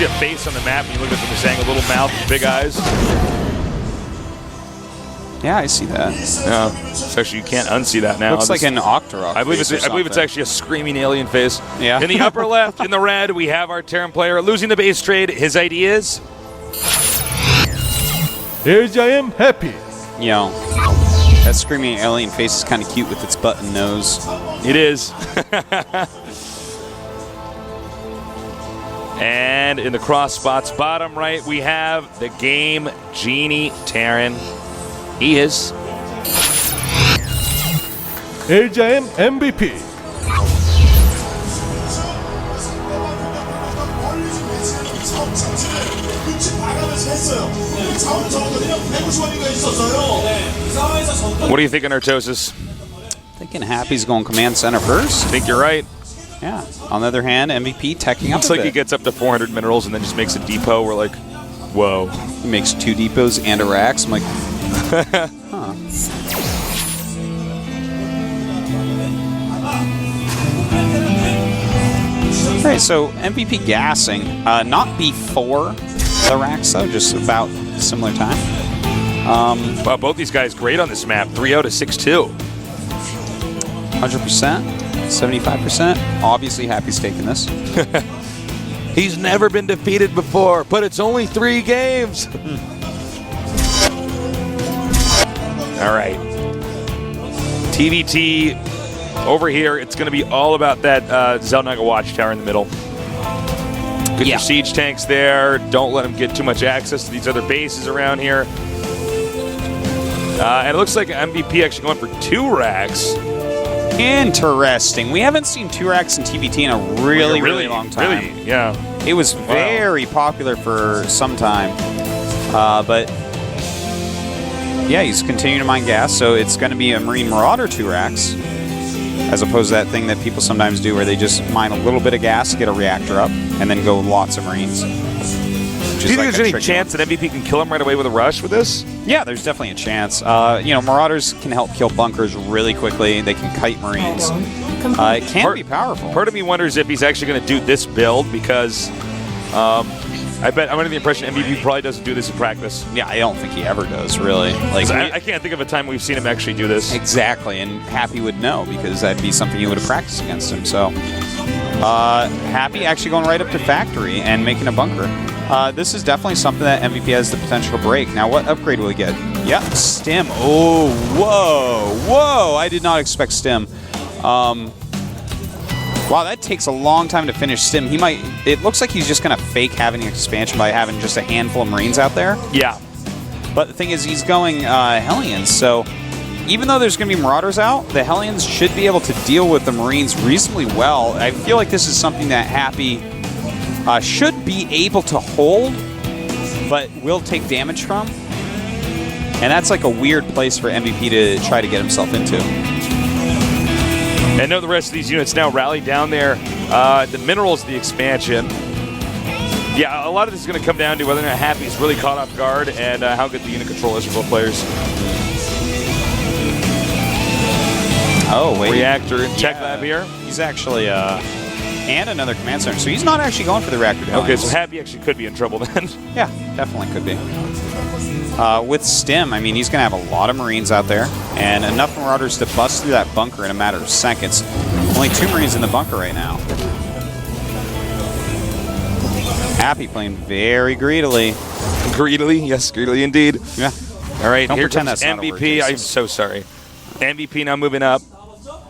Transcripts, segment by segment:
see a face on the map when you look at it from this angle, little mouth, big eyes. Yeah, I see that. Yeah, especially you can't unsee that now. Looks like an Octorok. I believe it's actually a screaming alien face. Yeah. In the upper left, in the red, we have our Terran player losing the base trade. His ideas. Here's I am happy. You know, that screaming alien face is kind of cute with its button nose. It is. And in the cross spots, bottom right, we have the Game Genie Terran. He is. Here's I am MVP. What are you thinking, Artosis? Thinking Happy's going command center first. I think you're right. Yeah. On the other hand, MVP teching up It's a like bit. he gets up to 400 minerals and then just makes a depot. We're like, whoa. He makes 2 depots and a racks. I'm like, huh. All right, so MVP gassing, not before the racks though, just about similar time. Wow, both these guys great on this map. 3-0 to 6-2. 100%, 75%. Obviously, Happy's taking this. He's never been defeated before, but it's only 3 games. All right. TVT over here. It's going to be all about that Zelnaga Watchtower in the middle. Get your siege tanks there. Don't let them get too much access to these other bases around here. And it looks like MVP actually going for 2 racks. Interesting. We haven't seen 2 racks in TVT in a really long time. Really, yeah. It was very popular for some time. But yeah, he's continuing to mine gas, so it's going to be a Marine Marauder 2 racks, as opposed to that thing that people sometimes do where they just mine a little bit of gas, get a reactor up, and then go lots of Marines. Do you think there's any chance that MVP can kill him right away with a rush with this? Yeah, there's definitely a chance. You know, Marauders can help kill bunkers really quickly. They can kite Marines. It can be powerful. Part of me wonders if he's actually going to do this build because I'm under the impression MVP probably doesn't do this in practice. Yeah, I don't think he ever does, really. Like, I can't think of a time we've seen him actually do this. Exactly, and Happy would know because that'd be something he would have practiced against him. So, Happy actually going right up to factory and making a bunker. This is definitely something that MVP has the potential to break. Now, what upgrade will he get? Yeah, Stim. Oh, whoa. I did not expect Stim. Wow, that takes a long time to finish Stim. It looks like he's just going to fake having an expansion by having just a handful of Marines out there. Yeah. But the thing is, he's going Hellions, so even though there's going to be Marauders out, the Hellions should be able to deal with the Marines reasonably well. I feel like this is something that Happy should be able to hold, but will take damage from. And that's like a weird place for MVP to try to get himself into. And know the rest of these units now rally down there. The minerals, the expansion. Yeah, a lot of this is going to come down to whether or not Happy is really caught off guard and how good the unit control is for both players. Oh, wait. Reactor in Tech Lab here. He's actually, and another command center. So he's not actually going for the reactor down. Okay, so Happy actually could be in trouble then. Yeah, definitely could be. With Stim, I mean, he's going to have a lot of Marines out there and enough Marauders to bust through that bunker in a matter of seconds. Only 2 Marines in the bunker right now. Happy playing very greedily. Greedily? Yes, greedily indeed. Yeah. All right, Don't here pretend comes that's not a MVP. word, I'm so sorry. MVP now moving up.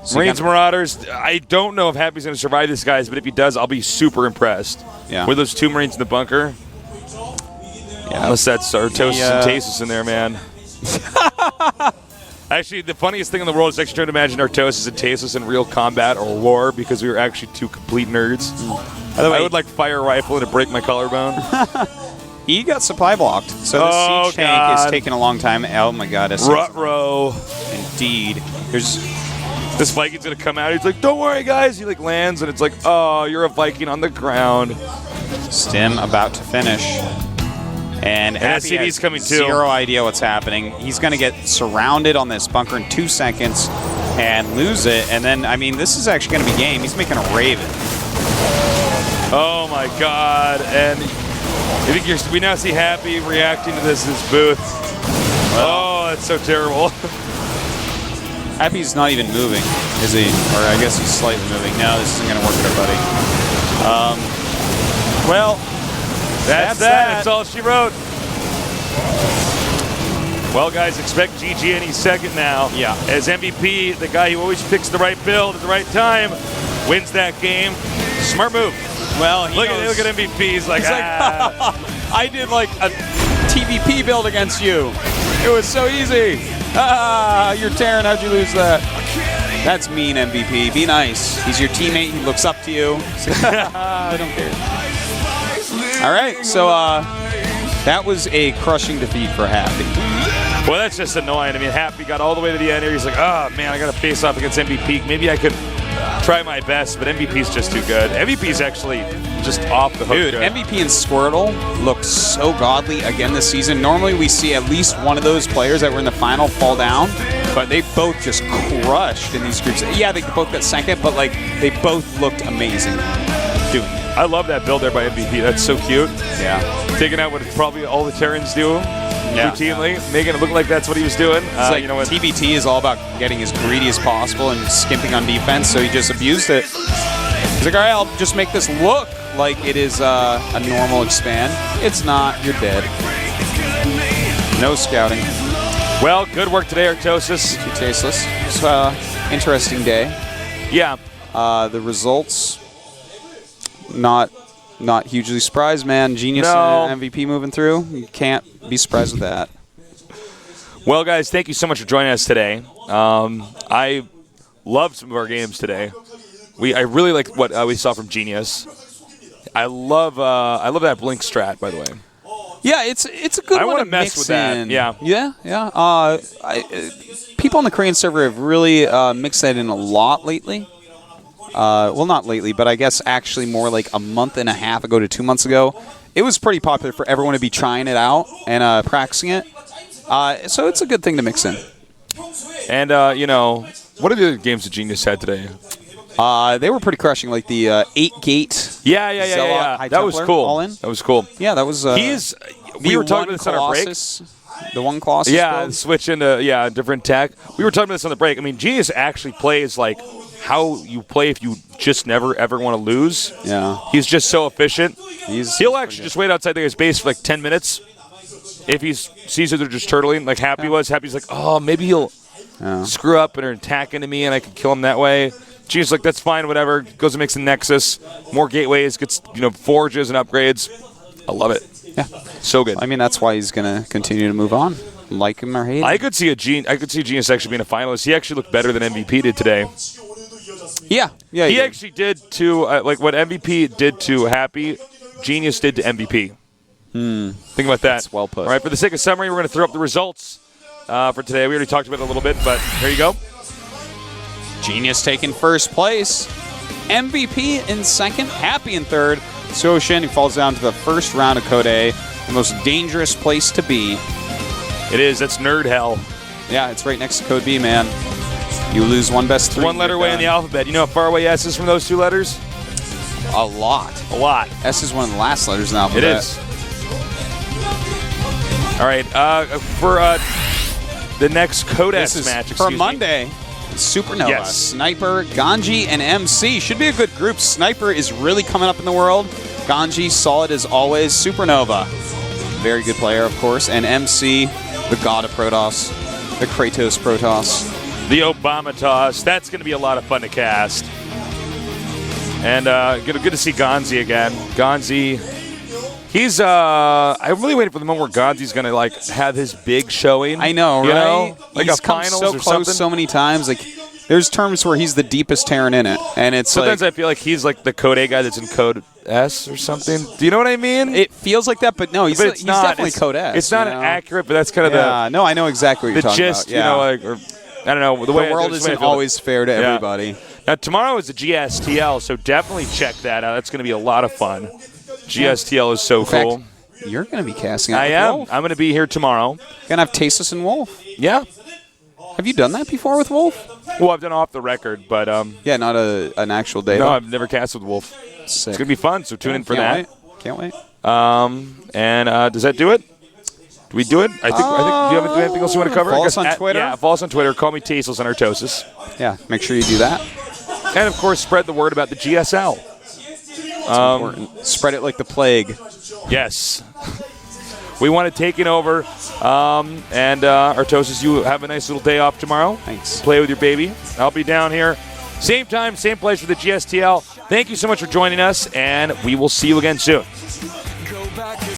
So Marines, Marauders. I don't know if Happy's going to survive this, guys, but if he does, I'll be super impressed. Yeah. With those 2 Marines in the bunker. Yeah. Unless that's Artosis and Tasis in there, man. Actually, the funniest thing in the world is actually trying to imagine Artosis and Tasis in real combat or war because we were actually 2 complete nerds. By the way, I would like fire a rifle and to break my collarbone. He got supply blocked, so the siege tank is taking a long time. Oh my god, Ruh-roh. Indeed. This Viking's gonna come out. He's like, "Don't worry, guys." He like lands, and it's like, "Oh, you're a Viking on the ground." Stim about to finish, and Happy SCV's has coming too. Zero idea what's happening. He's gonna get surrounded on this bunker in 2 seconds and lose it. And then, I mean, this is actually gonna be game. He's making a Raven. Oh my god! And You think we now see Happy reacting to this booth? Oh, that's so terrible. Happy's not even moving, is he? Or I guess he's slightly moving. No, this isn't going to work there, buddy. Well, that's that. That's all she wrote. Well, guys, expect GG any second now. Yeah. As MVP, the guy who always picks the right build at the right time, wins that game. Smart move. Well, look at MVP. He's like, I did like a TVP build against you. It was so easy. You're Terran. How'd you lose that? That's mean, MVP. Be nice. He's your teammate. He looks up to you. I don't care. All right, so that was a crushing defeat for Happy. Well, that's just annoying. I mean, Happy got all the way to the end here. He's like, oh, man, I got to face off against MVP. Maybe I could try my best, but MVP's just too good. MVP's actually just off the hook. Dude, good. MVP and Squirtle look so godly again this season. Normally we see at least one of those players that were in the final fall down, but they both just crushed in these groups. Yeah, they both got second, but like they both looked amazing doing it. I love that build there by MVP. That's so cute. Yeah. Taking out what probably all the Terrans do routinely, making it look like that's what he was doing. Like, you know what? TBT is all about getting as greedy as possible and skimping on defense, so he just abused it. He's like, all right, I'll just make this look like it is a normal expand. It's not. You're dead. No scouting. Well, good work today, Artosis. Too tasteless. It's an interesting day. Yeah. The results, not hugely surprised, man. Genius and MVP moving through. You can't be surprised with that. Well, guys, thank you so much for joining us today. I loved some of our games today. I really like what we saw from Genius. I love that Blink strat, by the way. Yeah, it's a good one. I want to mess mix with that. in. Yeah. People on the Korean server have really mixed that in a lot lately. Well, not lately, but I guess actually more like a month and a half ago to 2 months ago. It was pretty popular for everyone to be trying it out and practicing it. So it's a good thing to mix in. And, what are the other games that Genius had today? They were pretty crushing, like the 8-gate. Yeah. That was cool. All in. That was cool. Yeah, that was. We were talking about this on our break. The one Colossus. Yeah, build. switch into different tech. We were talking about this on the break. I mean, Genius actually plays like how you play if you just never ever want to lose. Yeah. He's just so efficient. He'll actually good. just wait outside his base for like 10 minutes. If he sees that they're just turtling, like Happy's like, oh, maybe he'll screw up and are attacking to me and I can kill him that way. Genius like, that's fine, whatever. Goes and makes a Nexus, more gateways, gets forges and upgrades. I love it. Yeah. So good. I mean, that's why he's going to continue to move on. Like him or hate him. I could see Genius actually being a finalist. He actually looked better than MVP did today. Yeah. He actually did to like what MVP did to Happy, Genius did to MVP. Think about that. That's well put. All right, for the sake of summary, we're going to throw up the results for today. We already talked about it a little bit, but here you go. Genius taking first place. MVP in second. Happy in third. Soshin, he falls down to the first round of Code A. The most dangerous place to be. It is. That's nerd hell. Yeah, it's right next to Code B, man. You lose one best three. One letter away in the alphabet. You know how far away S is from those two letters? A lot. A lot. S is one of the last letters in the alphabet. It is. All right. For the next Code S match, for Monday, Supernova, yes. Sniper, Ganji, and MC. Should be a good group. Sniper is really coming up in the world. Ganji, solid as always. Supernova, very good player, of course. And MC, the god of Protoss, the Kratos Protoss. The Obama toss. That's going to be a lot of fun to cast. And good to see Gonzi again. Gonzi, he's I'm really waiting for the moment where Gonzi's going to have his big showing. I know, right? Like he's a come finals so or close something. so many times. Like, there's terms where he's the deepest Terran in it, and it's sometimes I feel like he's like the Code A guy that's in Code S or something. Do you know what I mean? It feels like that, but no, he's not. definitely Code S. It's not accurate, but that's kind of no, I know exactly what you're talking gist. about. Or I don't know. The world isn't always fair to everybody. Now, tomorrow is the GSTL, so definitely check that out. That's going to be a lot of fun. GSTL is so cool. In fact, you're going to be casting out with am. Wolf. I'm going to be here tomorrow. Going to have Tasteless and Wolf. Yeah. Have you done that before with Wolf? Well, I've done off the record, but yeah, not an actual day. No, I've never cast with Wolf. Sick. It's going to be fun, so tune in for that. Can't wait. And does that do it? Do we do it? I think. Do you have anything else you want to cover? Follow us on Twitter. Yeah, follow us on Twitter. Call me Tasteless on Artosis. Yeah, make sure you do that. And, of course, spread the word about the GSL. Important. Spread it like the plague. Yes. We want to take it over. And Artosis, you have a nice little day off tomorrow. Thanks. Play with your baby. I'll be down here. Same time, same place for the GSTL. Thank you so much for joining us, and we will see you again soon.